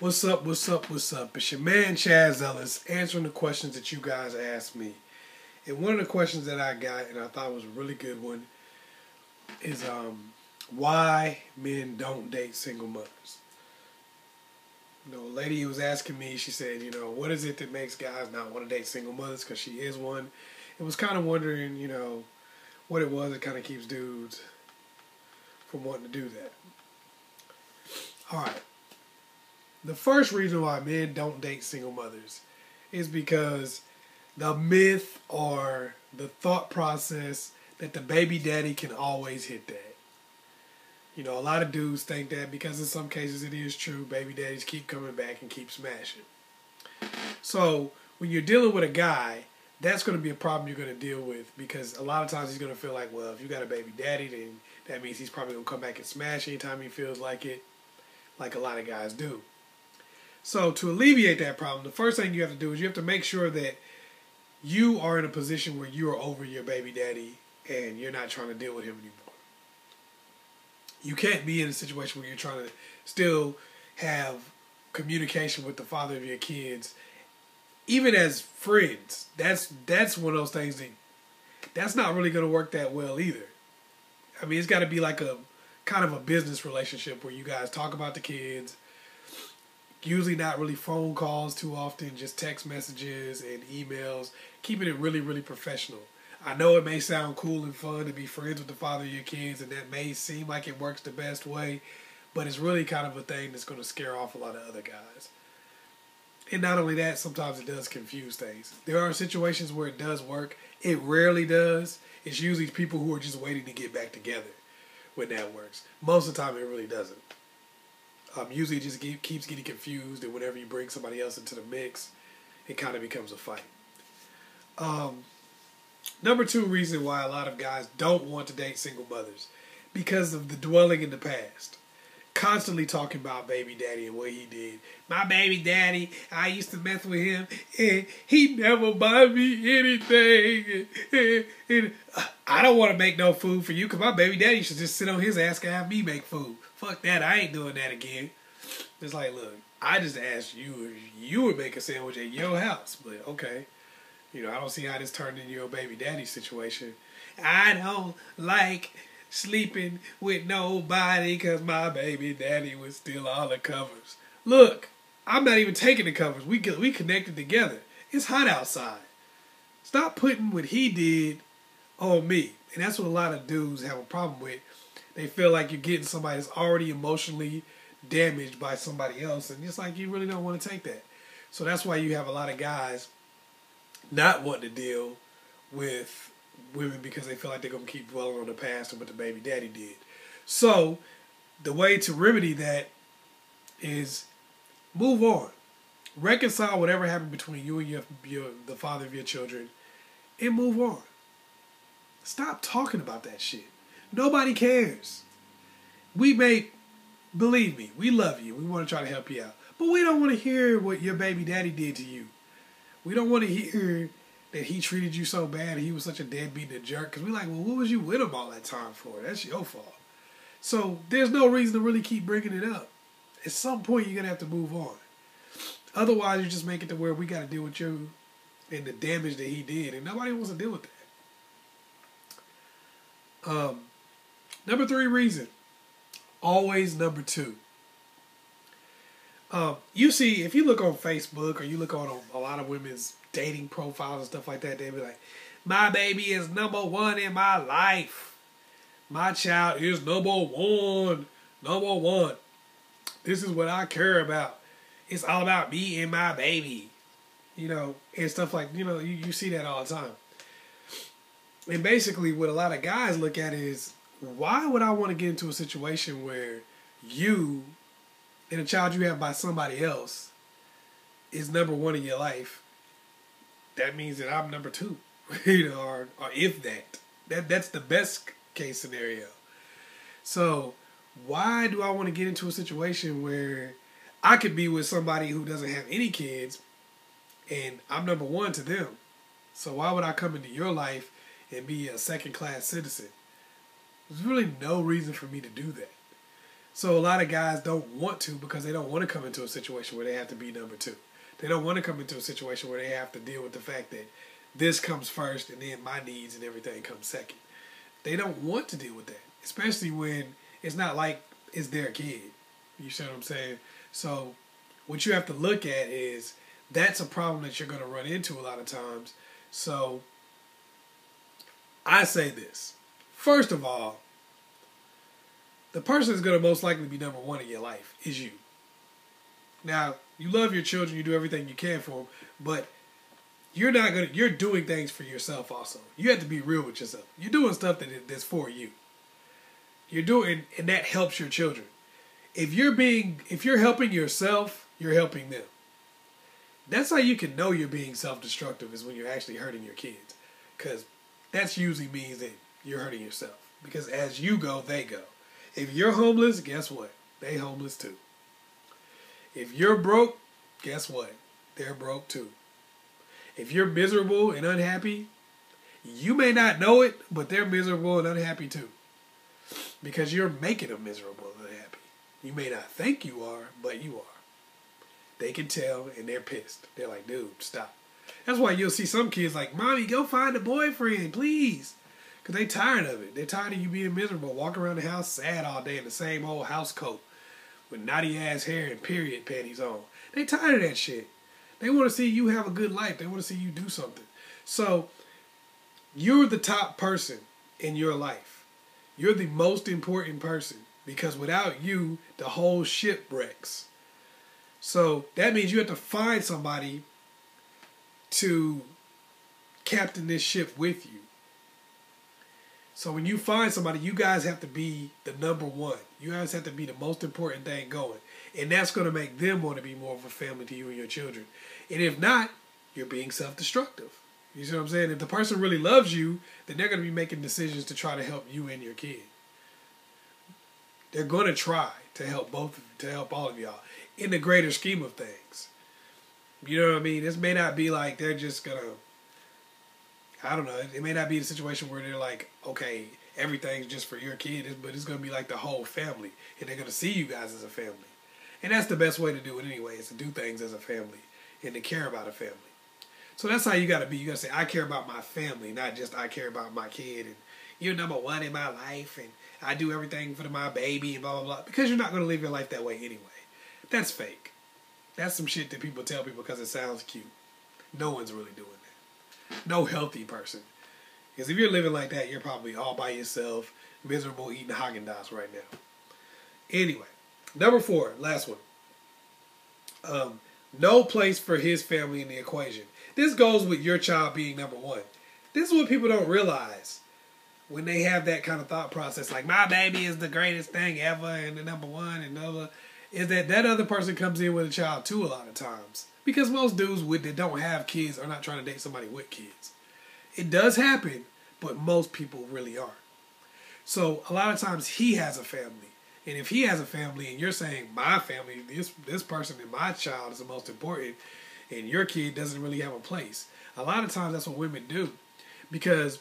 What's up, what's up, what's up? It's your man Askchazzellis answering the questions that you guys asked me. And one of the questions that I got, and I thought was a really good one, is why men don't date single mothers. A lady was asking me, she said, what is it that makes guys not want to date single mothers? Because she is one. And was kind of wondering, what it was that kind of keeps dudes from wanting to do that. All right. The first reason why men don't date single mothers is because the myth or the thought process that the baby daddy can always hit that. A lot of dudes think that because in some cases it is true, baby daddies keep coming back and keep smashing. So when you're dealing with a guy, that's going to be a problem you're going to deal with, because a lot of times he's going to feel like, well, if you got a baby daddy, then that means he's probably going to come back and smash anytime he feels like it, like a lot of guys do. So to alleviate that problem, the first thing you have to do is you have to make sure that you are in a position where you are over your baby daddy and you're not trying to deal with him anymore. You can't be in a situation where you're trying to still have communication with the father of your kids, even as friends. That's one of those things that's not really going to work that well either. I mean, it's got to be like a kind of a business relationship where you guys talk about the kids. Usually not really phone calls too often, just text messages and emails, keeping it really, really professional. I know it may sound cool and fun to be friends with the father of your kids, and that may seem like it works the best way, but it's really kind of a thing that's going to scare off a lot of other guys. And not only that, sometimes it does confuse things. There are situations where it does work. It rarely does. It's usually people who are just waiting to get back together when that works. Most of the time, it really doesn't. Usually it just keeps getting confused, and whenever you bring somebody else into the mix, it kind of becomes a fight. Number two reason why a lot of guys don't want to date single mothers, because of the dwelling in the past. Constantly talking about baby daddy and what he did. My baby daddy, I used to mess with him, and he never buy me anything. And I don't want to make no food for you, because my baby daddy should just sit on his ass and have me make food. Fuck that, I ain't doing that again. It's like, look, I just asked you if you would make a sandwich at your house, but okay. I don't see how this turned into your baby daddy situation. I don't like sleeping with nobody because my baby daddy would steal all the covers. Look, I'm not even taking the covers. We connected together. It's hot outside. Stop putting what he did on me. And that's what a lot of dudes have a problem with. They feel like you're getting somebody that's already emotionally damaged by somebody else, and it's like you really don't want to take that. So that's why you have a lot of guys not wanting to deal with women, because they feel like they're going to keep dwelling on the past and what the baby daddy did. So the way to remedy that is move on. Reconcile whatever happened between you and the father of your children, and move on. Stop talking about that shit. Nobody cares. Believe me, we love you. We want to try to help you out. But we don't want to hear what your baby daddy did to you. We don't want to hear that he treated you so bad and he was such a deadbeat and a jerk. Because we're like, well, what was you with him all that time for? That's your fault. So there's no reason to really keep bringing it up. At some point, you're going to have to move on. Otherwise, you just make it to where we got to deal with you and the damage that he did. And nobody wants to deal with that. Number three reason. Always number two. You see, if you look on Facebook or you look on a lot of women's dating profiles and stuff like that, they be like, my baby is number one in my life. My child is number one. Number one. This is what I care about. It's all about me and my baby. And stuff like, you see that all the time. And basically what a lot of guys look at is, why would I want to get into a situation where you and a child you have by somebody else is number one in your life? That means that I'm number two, or if that's the best case scenario. So why do I want to get into a situation where I could be with somebody who doesn't have any kids and I'm number one to them? So why would I come into your life and be a second-class citizen? There's really no reason for me to do that. So a lot of guys don't want to because they don't want to come into a situation where they have to be number two. They don't want to come into a situation where they have to deal with the fact that this comes first and then my needs and everything comes second. They don't want to deal with that, especially when it's not like it's their kid. You see what I'm saying? So what you have to look at is that's a problem that you're going to run into a lot of times. So I say this. First of all, the person that's going to most likely be number one in your life is you. Now, you love your children, you do everything you can for them, but you're doing things for yourself also. You have to be real with yourself. You're doing stuff that's for you. You're doing, and that helps your children. If you're helping yourself, you're helping them. That's how you can know you're being self-destructive, is when you're actually hurting your kids. Because that usually means that you're hurting yourself. Because as you go, they go. If you're homeless, guess what? They homeless too. If you're broke, guess what? They're broke too. If you're miserable and unhappy, you may not know it, but they're miserable and unhappy too. Because you're making them miserable and unhappy. You may not think you are, but you are. They can tell and they're pissed. They're like, dude, stop. That's why you'll see some kids like, Mommy, go find a boyfriend, please. Because they tired of it. They're tired of you being miserable, walking around the house sad all day in the same old house coat with naughty-ass hair and period panties on. They tired of that shit. They want to see you have a good life. They want to see you do something. So, you're the top person in your life. You're the most important person. Because without you, the whole ship wrecks. So, that means you have to find somebody to captain this ship with you. So when you find somebody, you guys have to be the number one. You guys have to be the most important thing going. And that's going to make them want to be more of a family to you and your children. And if not, you're being self-destructive. You see what I'm saying? If the person really loves you, then they're going to be making decisions to try to help you and your kid. They're going to try to help all of y'all in the greater scheme of things. You know what I mean? This may not be like they're just going to, I don't know. It may not be the situation where they're like, okay, everything's just for your kid, but it's going to be like the whole family. And they're going to see you guys as a family. And that's the best way to do it anyway, is to do things as a family and to care about a family. So that's how you got to be. You got to say, I care about my family, not just I care about my kid and you're number one in my life and I do everything for my baby and blah, blah, blah. Because you're not going to live your life that way anyway. That's fake. That's some shit that people tell people because it sounds cute. No one's really doing that. No healthy person. Because if you're living like that, you're probably all by yourself, miserable, eating Haagen-Dazs right now. Anyway, number 4, last one. No place for his family in the equation. This goes with your child being number 1. This is what people don't realize when they have that kind of thought process. Like, my baby is the greatest thing ever and the number 1 and other. Is that other person comes in with a child too a lot of times. Because most dudes that don't have kids are not trying to date somebody with kids. It does happen, but most people really aren't. So a lot of times he has a family. And if he has a family and you're saying, my family, this person and my child is the most important, and your kid doesn't really have a place. A lot of times that's what women do. Because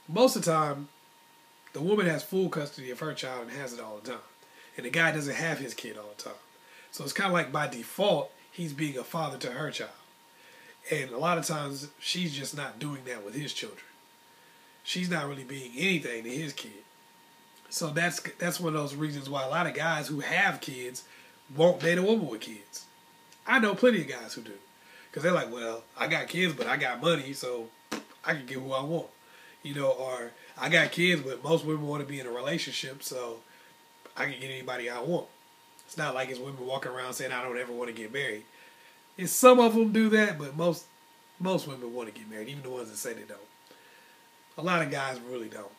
most of the time, the woman has full custody of her child and has it all the time. And the guy doesn't have his kid all the time. So it's kind of like by default, he's being a father to her child. And a lot of times, she's just not doing that with his children. She's not really being anything to his kid. So that's one of those reasons why a lot of guys who have kids won't date a woman with kids. I know plenty of guys who do. Because they're like, well, I got kids, but I got money, so I can get who I want. You know, or I got kids, but most women want to be in a relationship, so I can get anybody I want. It's not like it's women walking around saying, I don't ever want to get married. And some of them do that, but most women want to get married, even the ones that say they don't. A lot of guys really don't.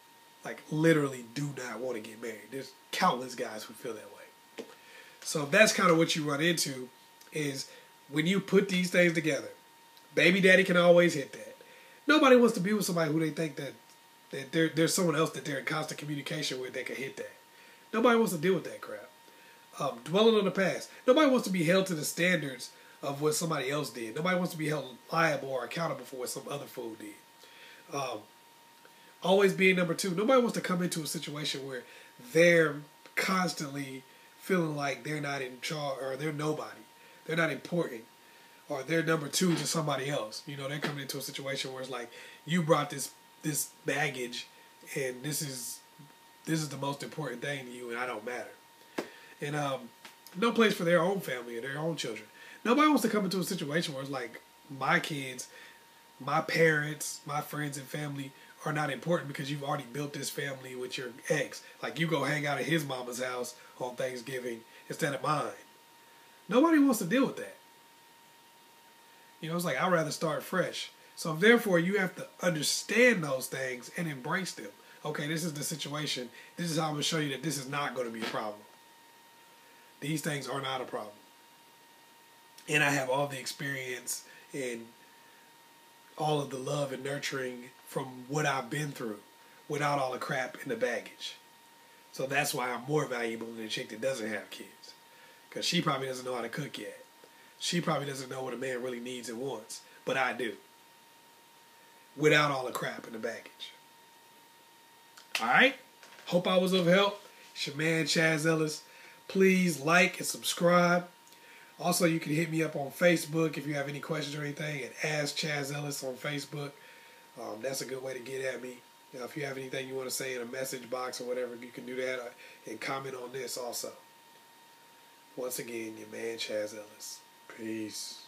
Like, literally do not want to get married. There's countless guys who feel that way. So that's kind of what you run into, is when you put these things together, baby daddy can always hit that. Nobody wants to be with somebody who they think that there's someone else that they're in constant communication with that can hit that. Nobody wants to deal with that crap. Dwelling on the past. Nobody wants to be held to the standards of what somebody else did. Nobody wants to be held liable or accountable for what some other fool did. Always being number 2. Nobody wants to come into a situation where they're constantly feeling like they're not in charge or they're nobody. They're not important. Or they're number two to somebody else. You know, they're coming into a situation where it's like, you brought this baggage and this is the most important thing to you and I don't matter. And no place for their own family or their own children. Nobody wants to come into a situation where it's like, my kids, my parents, my friends and family are not important because you've already built this family with your ex. Like, you go hang out at his mama's house on Thanksgiving instead of mine. Nobody wants to deal with that. You know, it's like, I'd rather start fresh. So therefore, you have to understand those things and embrace them. Okay, this is the situation. This is how I'm going to show you that this is not going to be a problem. These things are not a problem. And I have all the experience and all of the love and nurturing from what I've been through without all the crap and the baggage. So that's why I'm more valuable than a chick that doesn't have kids. Because she probably doesn't know how to cook yet. She probably doesn't know what a man really needs and wants. But I do. Without all the crap and the baggage. Alright? Hope I was of help. It's your man, Askchazzellis. Please like and subscribe. Also, you can hit me up on Facebook if you have any questions or anything at Askchazzellis on Facebook. That's a good way to get at me. Now, if you have anything you want to say in a message box or whatever, you can do that and comment on this also. Once again, your man, Askchazzellis. Peace.